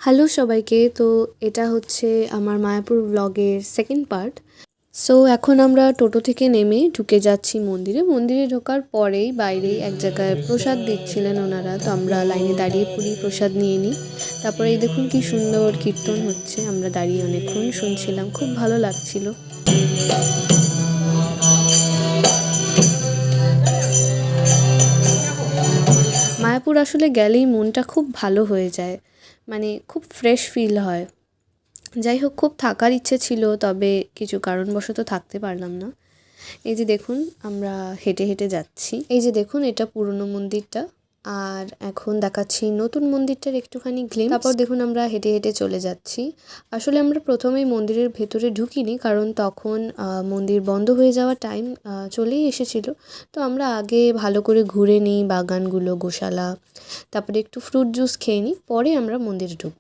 Hello সবাইকে। তো এটা হচ্ছে আমার মায়াপুর ব্লগের সেকেন্ড পার্ট। সো এখন আমরা টোটো থেকে নেমে ঢুকে যাচ্ছি মন্দিরে। মন্দিরে ঢোকার পরেই বাইরেই এক জায়গায় প্রসাদ দিচ্ছিলেন ওনারা, তো আমরা লাইনে দাঁড়িয়ে পড়ি, প্রসাদ নিয়ে নিই। তারপরে এই দেখুন কি সুন্দর কীর্তন হচ্ছে, আমরা দাঁড়িয়ে অনেকক্ষণ শুনছিলাম, খুব ভালো লাগছিল। মায়াপুর আসলে গেলেই মনটা খুব ভালো হয়ে যায়, মানে খুব ফ্রেশ ফিল হয়। যাই হোক, খুব থাকার ইচ্ছে ছিল, তবে কিছু কারণবশত থাকতে পারলাম না। এই যে দেখুন আমরা হেঁটে হেঁটে যাচ্ছি। এই যে দেখুন এটা পুরনো মন্দিরটা, আর এখন দেখাচ্ছি নতুন মন্দিরটার একটুখানি গ্লিম্পস। তারপর দেখুন আমরা হেঁটে হেঁটে চলে যাচ্ছি। আসলে আমরা প্রথমেই মন্দিরের ভেতরে ঢুকিনি, কারণ তখন মন্দির বন্ধ হয়ে যাওয়ার টাইম চলেই এসেছিল। তো আমরা আগে ভালো করে ঘুরে নিই বাগানগুলো, গোশালা, তারপরে একটু ফ্রুট জুস খেয়ে নিই, পরে আমরা মন্দিরে ঢুকবো।